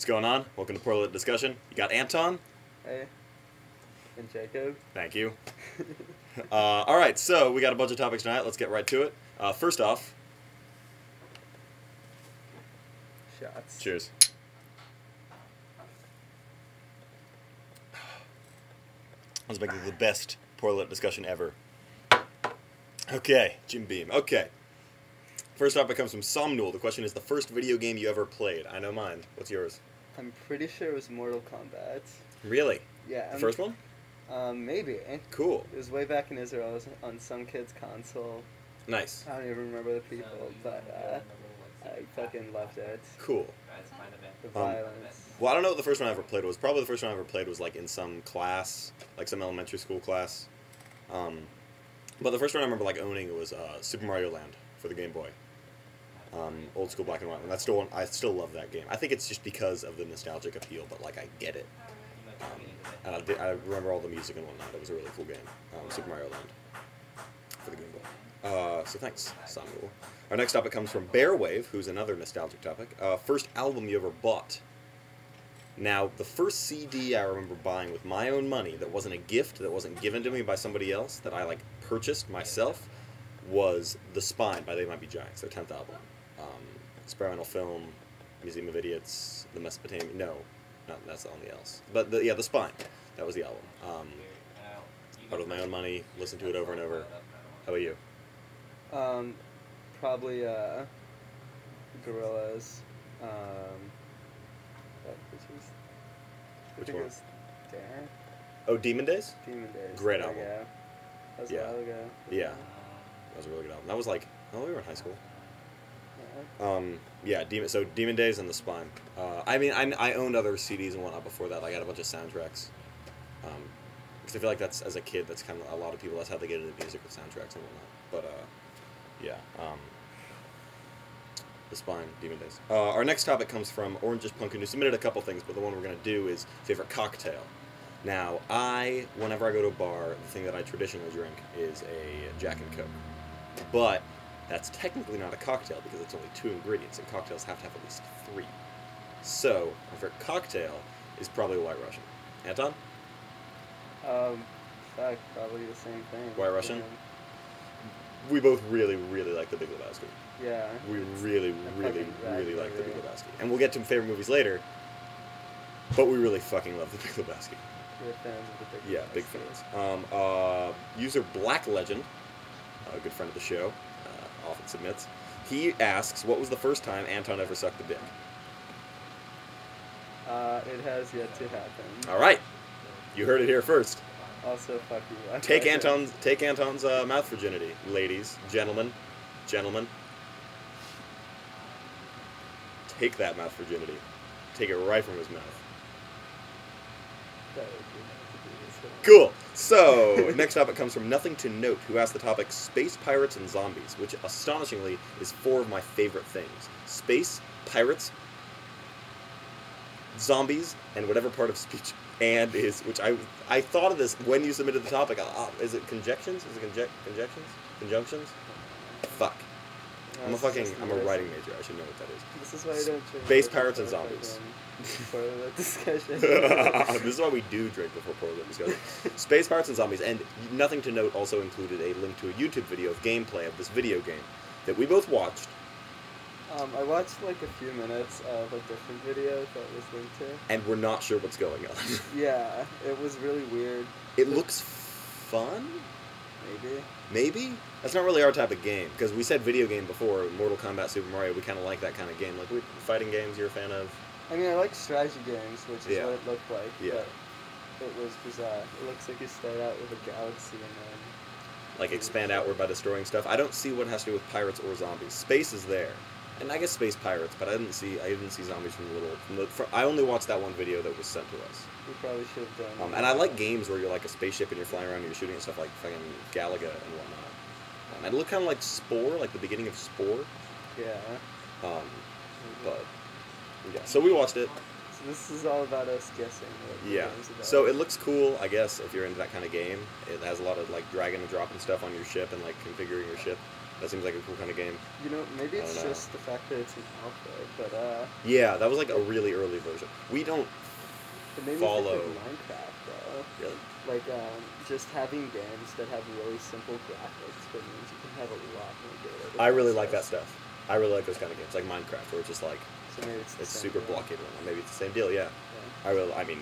What's going on? Welcome to Poor Lit Discussion. You got Anton? Hey. And Jacob. Thank you. Alright, so we got a bunch of topics tonight. Let's get right to it. First off... Shots. Cheers. Let's make it the best Poor Lit Discussion ever. Okay, Jim Beam. Okay. First topic comes from Somnul. The question is the first video game you ever played. I know mine. What's yours? I'm pretty sure it was Mortal Kombat. Really? Yeah. The first one? Maybe. Cool. It was way back in Israel. It was on some kid's console. Nice. I don't even remember the people, but I fucking loved it. Cool. The violence. Well, I don't know what the first one I ever played was. Probably the first one I ever played was like in some class, like some elementary school class. But the first one I remember like owning was Super Mario Land for the Game Boy. Old school black and white. And that's still I still love that game. I think it's just because of the nostalgic appeal, but like I get it. And I remember all the music and whatnot. It was a really cool game. Super Mario Land for the Game Boy. So thanks, Samuel. Our next topic comes from Bearwave, who's another nostalgic topic. First album you ever bought. Now, the first CD I remember buying with my own money that wasn't a gift, that wasn't given to me by somebody else, that I like purchased myself, was The Spine by They Might Be Giants, their 10th album. Experimental film, Museum of Idiots, The Mesopotamian. No, that's something else. But The Spine. That was the album. Bought it with my own money, listened to it over and over. How about you? Probably Gorillas. Which one? Dare? Oh, Demon Days? Demon Days. Great album. Yeah. That was a while ago. Yeah. That was a really good album. That was like, oh, we were in high school. Yeah. Yeah, Demon Days and The Spine. I mean, I owned other CDs and whatnot before that. Like, I had a bunch of soundtracks. Because I feel like that's, as a kid, that's kind of, a lot of people, that's how they get into music with soundtracks and whatnot. But, yeah. The Spine, Demon Days. Our next topic comes from Orangish Pumpkin, who submitted a couple things, but the one we're going to do is favorite cocktail. Now, whenever I go to a bar, the thing that I traditionally drink is a Jack and Coke. But that's technically not a cocktail because it's only 2 ingredients, and cocktails have to have at least 3. So, my favorite cocktail is probably White Russian. Anton? Probably the same thing. White Russian? Yeah. We both really, really like The Big Lebowski. Yeah. We really, really, really like The Big Lebowski. And we'll get to favorite movies later, but we really fucking love The Big Lebowski. We're fans of The Big Lebowski. Yeah, big fans. User Black Legend, a good friend of the show, often submits. He asks, what was the first time Anton ever sucked a dick? It has yet to happen. All right. You heard it here first. Also, fuck you. Take Anton's mouth virginity, ladies, gentlemen. Take that mouth virginity. Take it right from his mouth. Cool. So, next topic comes from Nothing to Note, who asked the topic Space Pirates and Zombies, which astonishingly is 4 of my favorite things. Space, pirates, zombies, and whatever part of speech and is, which I thought of this when you submitted the topic. Is it conjunctions? Is it conjunctions? Fuck. I'm a writing major. I should know what that is. This is why I don't drink. Space Pirates and Zombies. Poor Lit Discussion. This is why we do drink before Poor Lit Discussion. Space Pirates and Zombies, and Nothing to Note also included a link to a YouTube video of gameplay of this video game that we both watched. I watched like a few minutes of a different video that was linked to. And we're not sure what's going on. Yeah, it was really weird. It looks fun? Maybe? That's not really our type of game, because we said video game before, Mortal Kombat, Super Mario, we kind of like that kind of game. Like, fighting games you're a fan of? I mean, I like strategy games, which is what it looked like, yeah. But it was bizarre. It looks like you start out with a galaxy and then... Like, expand outward by destroying stuff. I don't see what it has to do with pirates or zombies. Space is there. And I guess space pirates, but I didn't see zombies I only watched that one video that was sent to us. We probably should have done. And I like games where you're like a spaceship and you're flying around and you're shooting at stuff like fucking Galaga and whatnot. And it looked kind of like Spore, like the beginning of Spore. Yeah. But yeah, so we watched it. So this is all about us guessing what the game's about. So it looks cool, I guess, if you're into that kind of game. It has a lot of like dragging and dropping stuff on your ship and like configuring your ship. That seems like a cool kind of game. You know, maybe I it's don't know. just the fact that it's an alpha, but Yeah, that was like a really early version. We don't it made me follow. think of Minecraft though. Really? Like just having games that have really simple graphics, but means you can have a lot more data. I really like that stuff. I really like those kind of games, like Minecraft, where it's just like So maybe it's the it's same super deal. blocky. Maybe it's the same deal. Yeah. Yeah. I mean,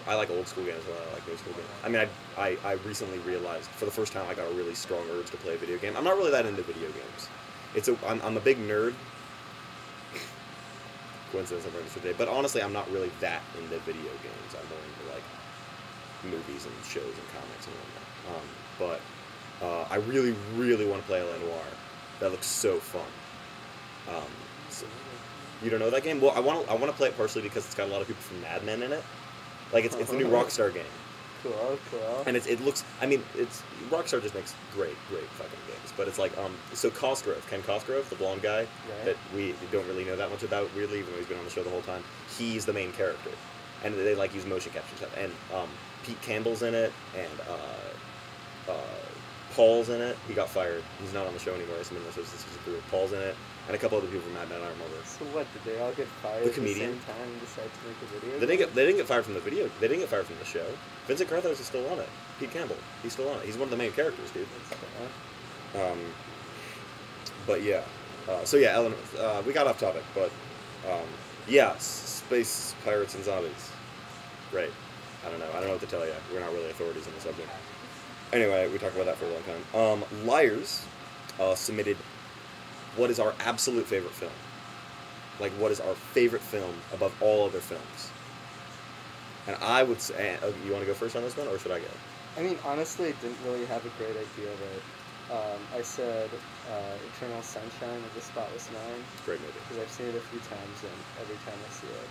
I like old school games more than I like new school games. I mean, I recently realized for the first time I got a really strong urge to play a video game. I'm not really that into video games. I'm a big nerd. Coincidence I'm registered today, but honestly, I'm not really that into video games. I'm more into like movies and shows and comics and whatnot. But I really, really want to play L.A. Noire. That looks so fun. So, you don't know that game? Well, I want to play it partially because it's got a lot of people from Mad Men in it. Like it's the new Rockstar game, Cool. and it looks. I mean, Rockstar just makes great fucking games. But it's like so Ken Cosgrove, the blonde guy that we don't really know that much about, weirdly, even though he's been on the show the whole time. He's the main character, and they like use motion capture stuff. And Pete Campbell's in it, and Paul's in it. He got fired. He's not on the show anymore. So this is a group. Paul's in it, and a couple other people from Mad Men. I don't remember. So what? Did they all get fired The at the comedian? same time and decide to make a video? They didn't get fired from the video. They didn't get fired from the show. Vincent Carthos is still on it. Pete Campbell, he's still on it. He's one of the main characters, dude. But yeah. So yeah, Ellen. We got off topic, but yeah, space pirates and zombies. Great. I don't know what to tell you. We're not really authorities on the subject. Anyway, we talked about that for a long time. Liars submitted what is our absolute favorite film. Like, what is our favorite film above all other films? And I would say, you want to go first on this one, or should I go? I mean, honestly, I didn't really have a great idea of it. I said Eternal Sunshine of the Spotless Mind. Great movie. Because I've seen it a few times, and every time I see it,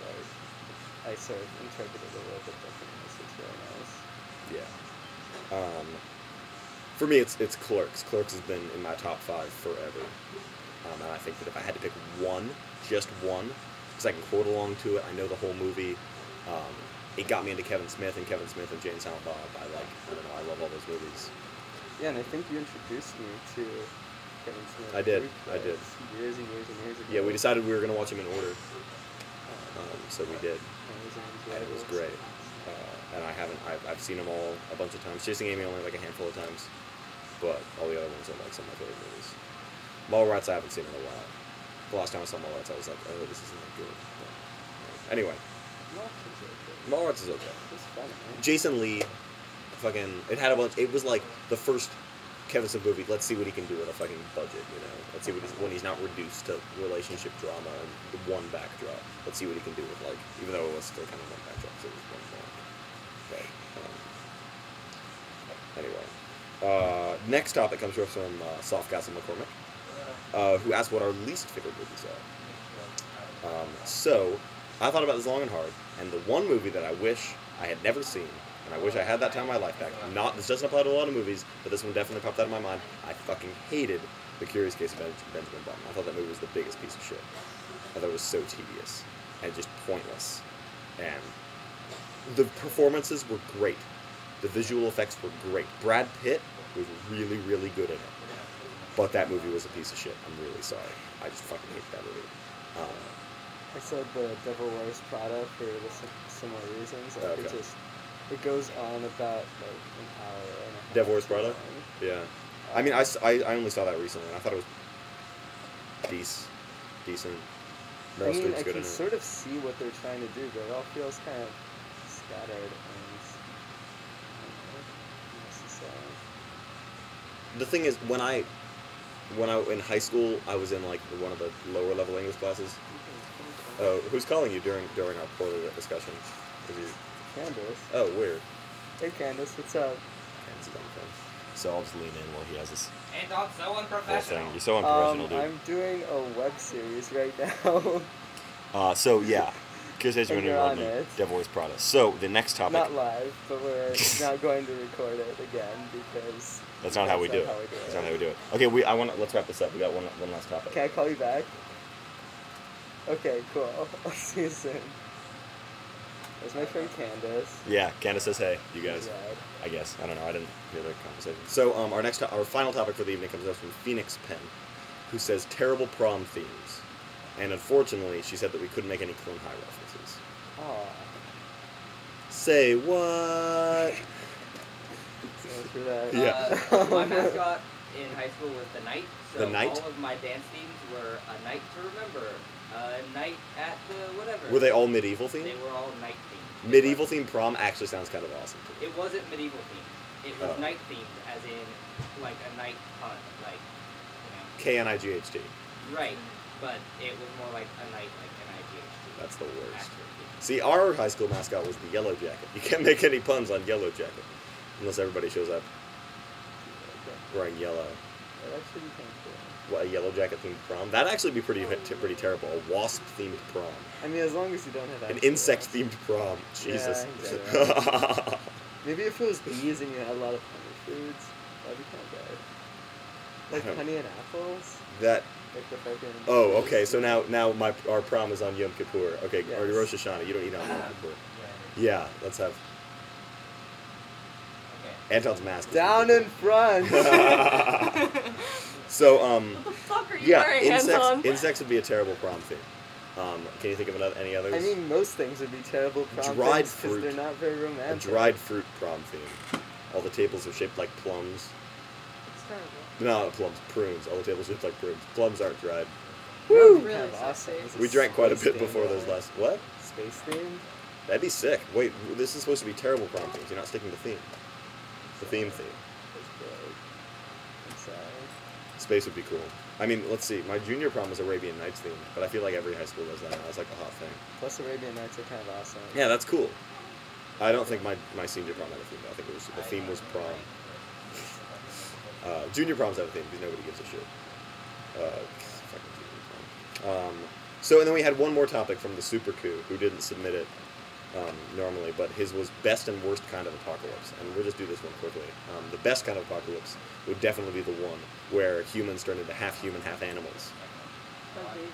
I sort of interpret it a little bit differently. So it's really nice. Yeah. For me, it's Clerks. Clerks has been in my top 5 forever. And I think that if I had to pick one, just one, because I can quote along to it, I know the whole movie. It got me into Kevin Smith and Jane Silent Bob. I don't know, I love all those movies. Yeah, and I think you introduced me to Kevin Smith. I did. Years and years and years ago. Yeah, we decided we were going to watch them in order. So we did. And And it was great. And I've seen them all a bunch of times. Chasing Amy only like a handful of times. But all the other ones are like some of my favorite movies. Mallrats I haven't seen in a while. The last time I saw Mallrats I was like, oh, this isn't that good. But anyway. Mallrats is okay. It's fun, man. Jason Lee, it was like the first Kevin Smith movie, let's see what he can do with a fucking budget, you know? Let's see when he's not reduced to relationship drama and the one backdrop. Let's see what he can do with, like, even though it was still kind of one backdrop, so it was one more. But, anyway. Next topic comes from Soft Castle McCormick, who asked what our least favorite movies are. So, I thought about this long and hard, and the one movie that I wish I had never seen, and I wish I had that time in my life back. This doesn't apply to a lot of movies, but this one definitely popped out of my mind. I fucking hated The Curious Case of Benjamin Button. I thought that movie was the biggest piece of shit. I thought it was so tedious and just pointless. And the performances were great. The visual effects were great. Brad Pitt was really, really good in it. But that movie was a piece of shit. I'm really sorry. I just fucking hate that movie. I said The Devil Wears Prada for similar reasons. Like Okay. it goes on about like an hour and a half. Devil Wears Prada? long. Yeah. I mean, I only saw that recently, and I thought it was decent. I Meryl mean, Streep's I good can in it. sort of see what they're trying to do, but it all feels kind of scattered and unnecessary. The thing is, when I in high school, I was in like one of the lower level English classes. Who's calling you during our poorly lit discussion? Candace. Oh, weird. Hey Candace, what's up? Candace is on the phone. So I'll just lean in while he has this Anton, so whole unprofessional. thing. You're so unprofessional, dude. I'm doing a web series right now. So yeah, Curious And you're on it. Devil Wears Prada. So the next topic. Not live, but we're not going to record it again because That's not how we do it. That's not how we do it. Okay, let's wrap this up. We got one last topic. Can I call you back? Okay, cool. I'll see you soon. There's my friend Candace. Yeah, Candace says hey, you guys. Red. I guess. I don't know. I didn't hear the conversation. So our final topic for the evening comes up from Phoenix Penn, who says terrible prom themes. And unfortunately, she said that we couldn't make any Clone High references. Aw. Say what? Thanks for that. Yeah. My mascot in high school was the Knight. So The Knight? all of my dance themes were a night to remember, a night at the whatever. Were they all medieval themed? They were all night themed. Medieval themed prom actually sounds kind of awesome to me. It wasn't medieval themed. It was Oh. night themed, as in like a night hunt, like KNIGHT. Right, but it was more like a night, like NIGHT. That's the worst. Actually. See, our high school mascot was the Yellow Jacket. You can't make any puns on Yellow Jacket unless everybody shows up wearing yellow. That actually be kind of cool. What, a Yellow Jacket themed prom? That'd actually be pretty terrible. A wasp themed prom. I mean, as long as you don't have An actual insect wasps. themed prom. Jesus. exactly. Maybe if it was bees and you had a lot of honey foods, that'd be kind of good. Like I don't- honey and apples. That. Like the fucking. Oh, okay. So now our prom is on Yom Kippur. Okay, or Yes. Rosh Hashanah. You don't eat on Yom Kippur. Yeah, let's have Okay. Anton's mask. is Down really in front. So What the fuck are you yeah, wearing, Anton? insects would be a terrible prom theme. Can you think of any others? I mean, most things would be terrible prom Dried because fruit. they're not very a romantic. dried fruit prom theme. All the tables are shaped like plums. It's terrible. No, not plums, prunes. All the tables are shaped like prunes. Plums aren't dried. Woo! Really Kind of awesome. sexy. It's a We drank quite a space bit before theme, those right? last. What? Space theme. That'd be sick. Wait, this is supposed to be terrible prom themes. You're not sticking to theme. The theme. That's good. I'm sorry. Space would be cool. I mean, let's see. My junior prom was Arabian Nights themed, but I feel like every high school does that now. It's like a hot thing. Plus, Arabian Nights are kind of awesome. Yeah, that's cool. I don't think my senior prom had a theme. I think the theme was prom. Junior proms have a theme because nobody gives a shit. Fucking junior prom. So, and then we had one more topic from the Super Coup, who didn't submit it normally, but his was best and worst kind of apocalypse. And we'll just do this one quickly. The best kind of apocalypse would definitely be the one where humans turn into half human, half animals. That'd be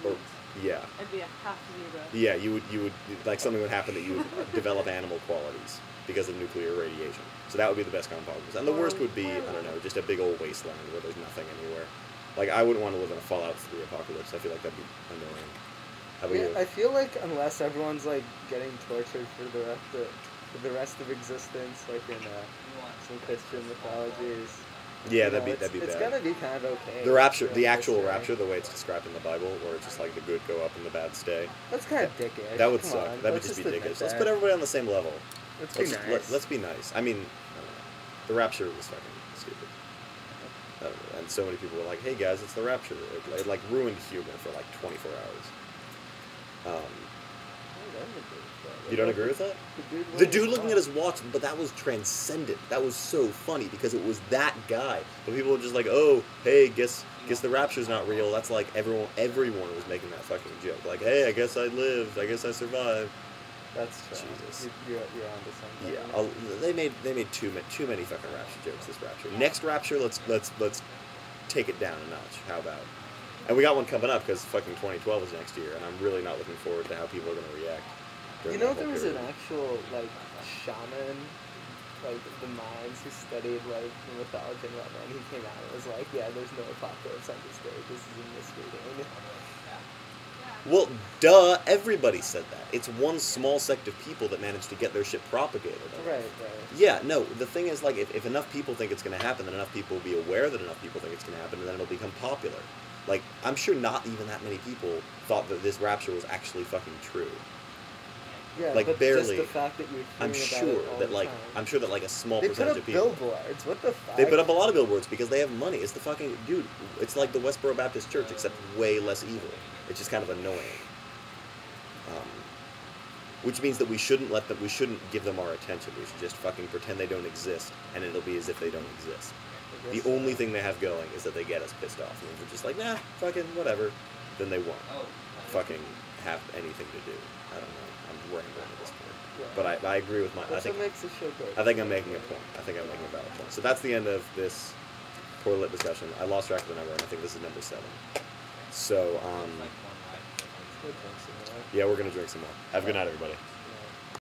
Or, sweet. yeah. It'd be a half zebra. Yeah, you would like something would happen that you would develop animal qualities because of nuclear radiation. So that would be the best kind of apocalypse. And the worst would be, I don't know, just a big old wasteland where there's nothing anywhere. Like, I wouldn't want to live in a Fallout 3 apocalypse. I feel like that'd be annoying. How about Yeah, you? I feel like unless everyone's like getting tortured for the rest of existence, like in some Christian mythologies. Yeah, you that'd know, be it's bad. gonna be kind of okay. The rapture, for the us actual to say. rapture, the way it's described in the Bible, where it's just like the good go up and the bad stay. That's kind of dickish. That would Come suck. on, That would let's just be admit ridiculous. Let's that. put everybody on the same level. Let's be nice. Let's be nice. I mean, I don't know. The rapture was fucking stupid. And so many people were like, "Hey guys, it's the rapture." It like ruined human for like 24 hours. You don't agree with that? The dude looking at his watch, but that was transcendent. That was so funny because it was that guy. But people were just like, "Oh, hey, guess the rapture's not real." That's like everyone was making that fucking joke. Like, "Hey, I guess I lived. I guess I survived." That's true. Jesus. You're onto something. Yeah, they made too many fucking rapture jokes this rapture. Next rapture, let's take it down a notch. How about? And we got one coming up because fucking 2012 is next year, and I'm really not looking forward to how people are gonna react. You during know, that there whole was an period. actual like shaman, like the Mayans who studied like the mythology and whatnot. And he came out and was like, "Yeah, there's no apocalypse on this day. This is a misreading." Well, duh, everybody said that. It's one small sect of people that managed to get their shit propagated. Right. Yeah, no, the thing is, like, if enough people think it's going to happen, then enough people will be aware that enough people think it's going to happen, and then it'll become popular. Like, I'm sure not even that many people thought that this rapture was actually fucking true. Yeah, Like, but barely. just the fact that you're I'm hearing sure about it all that, the like, time. I'm sure that, like, a small They put percentage up of people... billboards. What the fuck? They put up a lot of billboards because they have money. It's the fucking... Dude, it's like the Westboro Baptist Church, except way less evil. It's just kind of annoying. Which means that we shouldn't give them our attention. We should just fucking pretend they don't exist, and it'll be as if they don't exist. I The guess only so. thing they have going is that they get us pissed off. And if we're just like, nah, fucking whatever, then they won't fucking have anything to do. I don't know. I'm rambling at this point. Yeah. But I agree with That's what makes the show good. I think I'm making a point. I think I'm making a valid point. So that's the end of this poor lit discussion. I lost track of the number, and I think this is number 7. So, Good, thanks, you know. yeah, we're going to drink some more. Have a good night, everybody.